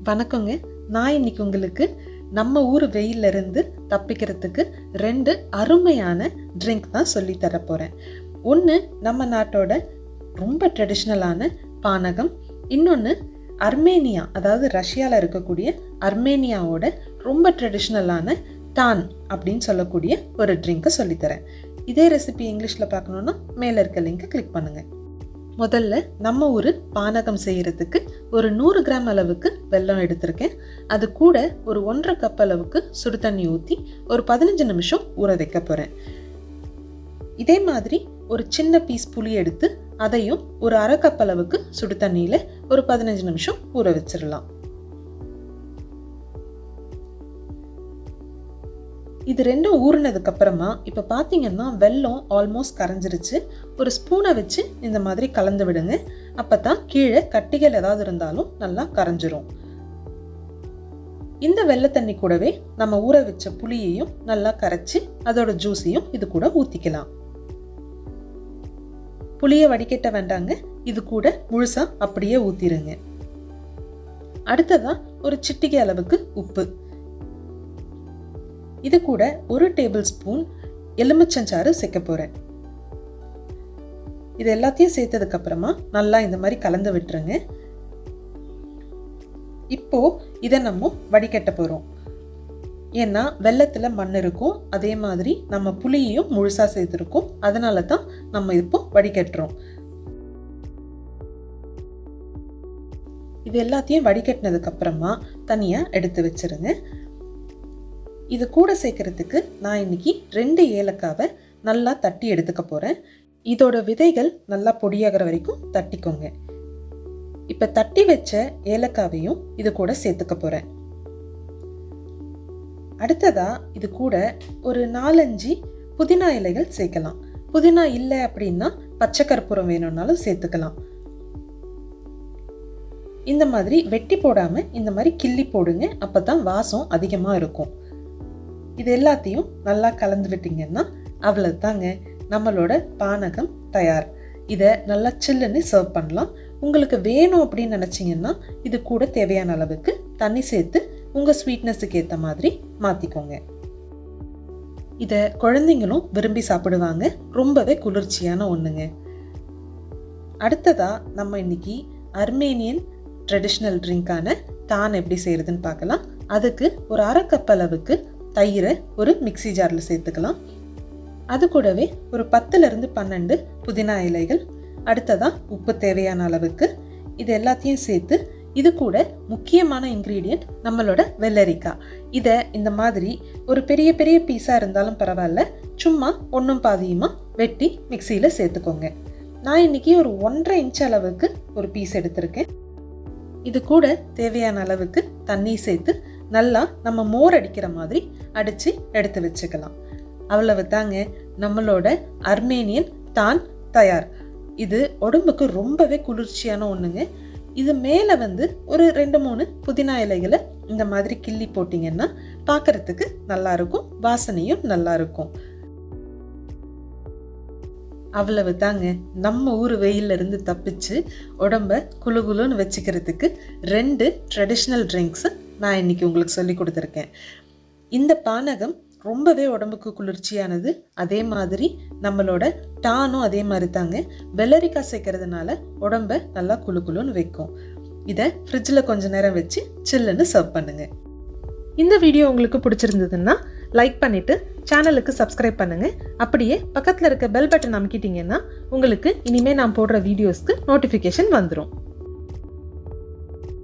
வணக்கங்க. நான் இன்னைக்கு உங்களுக்கு நம்ம ஊர் வெயில்ல இருந்து தப்பிக்கிறதுக்கு 2 அருமையான ட்ரிங்க் தான் சொல்லி தர போறேன். ஒன்று நம்ம நாட்டோட ரொம்ப ட்ரெடிஷ்னலான பானகம், இன்னொன்று அர்மேனியா, அதாவது ரஷ்யாவில் இருக்கக்கூடிய அர்மேனியாவோட ரொம்ப ட்ரெடிஷ்னலான டான் அப்படின்னு சொல்லக்கூடிய ஒரு ட்ரிங்க்கை சொல்லித்தரேன். இதே ரெசிபி இங்கிலீஷில் பார்க்கணுன்னா மேலே இருக்க லிங்கை கிளிக் பண்ணுங்கள். முதல்ல நம்ம ஊர் பானகம் செய்கிறதுக்கு ஒரு 100 கிராம் அளவுக்கு வெல்லம் எடுத்திருக்கேன். அது கூட ஒரு 1.5 கப் அளவுக்கு சுடு தண்ணி ஊற்றி ஒரு 15 நிமிஷம் ஊற வைக்க போகிறேன். இதே மாதிரி ஒரு சின்ன பீஸ் புளி எடுத்து அதையும் ஒரு 1/2 கப் அளவுக்கு சுடு தண்ணியில் ஒரு 15 நிமிஷம் ஊற வச்சிடலாம். இது ரெண்டும் ஊறினதுக்கு அப்புறமா இப்போ பார்த்தீங்கன்னா வெல்லம் ஆல்மோஸ்ட் கரைஞ்சிருச்சு. ஒரு ஸ்பூனை வச்சு இந்த மாதிரி கலந்து விடுங்க. அப்போ தான் கீழே கட்டிகள் ஏதாவது இருந்தாலும் நல்லா கரைஞ்சிரும். இந்த வெள்ளை தண்ணி கூடவே நம்ம ஊற வச்ச புளியையும் நல்லா கரைச்சி அதோட ஜூஸையும் இது கூட ஊற்றிக்கலாம். புளியை வடிகட்ட வேண்டாங்க, இது கூட முழுசா அப்படியே ஊற்றிடுங்க. அடுத்ததா ஒரு சிட்டிகை அளவுக்கு உப்பு, இது கூட 1 டேபிள் ஸ்பூன் எலுமிச்சஞ்சாறு சேர்க்க போறேன். இது எல்லாத்தையும் சேர்த்ததுக்கு அப்புறமா நல்லா இந்த மாதிரி கலந்து விட்டுருங்க. இப்போ இதை நம்ம வடிகட்ட போறோம். ஏன்னா வெள்ளத்துல மண் இருக்கும், அதே மாதிரி நம்ம புளியையும் முழுசா சேர்த்துருக்கோம், அதனால தான் நம்ம இப்போ வடிகட்டுறோம். இது எல்லாத்தையும் வடிகட்டினதுக்கு அப்புறமா தனியா எடுத்து வச்சிருங்க. இது கூட சேர்க்கறதுக்கு நான் இன்னைக்கு 2 ஏலக்காவை நல்லா தட்டி எடுத்துக்க போறேன். இதோட விதைகள் நல்லா பொடியாகிற வரைக்கும் தட்டிக்கோங்க. இப்ப தட்டி வச்ச ஏலக்காவையும் இது கூட சேர்த்துக்க போறேன். அடுத்ததா இது கூட ஒரு 4-5 புதினா இலைகள் சேர்க்கலாம். புதினா இல்லை அப்படின்னா பச்சை கற்பூரம் வேணும்னாலும் சேர்த்துக்கலாம். இந்த மாதிரி வெட்டி போடாம இந்த மாதிரி கிள்ளி போடுங்க, அப்பதான் வாசம் அதிகமா இருக்கும். இது எல்லாத்தையும் நல்லா கலந்து விட்டீங்கன்னா அவ்வளவுதாங்க, நம்மளோட பானகம் தயார். இதை நல்லா சில்லுன்னு சர்வ் பண்ணலாம். உங்களுக்கு வேணும் அப்படின்னு நினைச்சீங்கன்னா இது கூட தேவையான அளவுக்கு தண்ணி சேர்த்து உங்க ஸ்வீட்னஸுக்கு ஏற்ற மாதிரி மாத்திக்கோங்க. இதை குழந்தைங்களும் விரும்பி சாப்பிடுவாங்க, ரொம்பவே குளிர்ச்சியான ஒண்ணுங்க. அடுத்ததா நம்ம இன்னைக்கு அர்மேனியன் ட்ரெடிஷ்னல் ட்ரிங்கான டான் எப்படி செய்யறதுன்னு பார்க்கலாம். அதுக்கு ஒரு 1/2 கப் அளவுக்கு தயிரை ஒரு மிக்சி ஜாரில் சேர்த்துக்கலாம். அது கூடவே ஒரு 10-12 புதினா இலைகள், அடுத்ததான் உப்பு தேவையான அளவுக்கு. இது எல்லாத்தையும் சேர்த்து இது கூட முக்கியமான இன்க்ரீடியன்ட் நம்மளோட வெள்ளரிக்காய். இதை இந்த மாதிரி ஒரு பெரிய பெரிய பீஸாக இருந்தாலும் பரவாயில்ல, சும்மா ஒன்றும் பாதியுமா வெட்டி மிக்சியில் சேர்த்துக்கோங்க. நான் இன்னைக்கு ஒரு 1.5 இன்ச் அளவுக்கு ஒரு பீஸ் எடுத்திருக்கேன். இது கூட தேவையான அளவுக்கு தண்ணி சேர்த்து நல்லா நம்ம மோர் அடிக்கிற மாதிரி அடிச்சு எடுத்து வச்சுக்கலாம். அவ்வளவு தாங்க, நம்மளோட அர்மேனியன் டான் தயார். இது உடம்புக்கு ரொம்பவே குளிர்ச்சியான ஒண்ணுங்க. இது மேல ஒரு 2-3 புதினா இலைகளை இந்த மாதிரி கிள்ளி போட்டீங்கன்னா பார்க்கறதுக்கு நல்லா இருக்கும், வாசனையும் நல்லா இருக்கும். அவ்வளவு தாங்க, நம்ம ஊர் வெயில்ல இருந்து தப்பிச்சு உடம்ப குளுகுலுன்னு வச்சுக்கிறதுக்கு 2 ட்ரெடிஷ்னல் ட்ரிங்க்ஸ் நான் இன்னைக்கு உங்களுக்கு சொல்லி கொடுத்துருக்கேன். இந்த பானகம் ரொம்பவே உடம்புக்கு குளிர்ச்சியானது. அதே மாதிரி நம்மளோட டானும் அதே மாதிரி தாங்க, வெள்ளரிக்காய் சேர்க்கறதுனால உடம்ப நல்லா குளுகுலுன்னு வைக்கும். இதை ஃப்ரிட்ஜில் கொஞ்ச நேரம் வச்சு சில்லுன்னு சர்வ் பண்ணுங்க. இந்த வீடியோ உங்களுக்கு பிடிச்சிருந்ததுன்னா லைக் பண்ணிட்டு சேனலுக்கு சப்ஸ்கிரைப் பண்ணுங்க. அப்படியே பக்கத்தில் இருக்க பெல் பட்டன் அமுக்கிட்டீங்கன்னா உங்களுக்கு இனிமே நான் போடுற வீடியோஸ்க்கு நோட்டிஃபிகேஷன் வந்துடும்.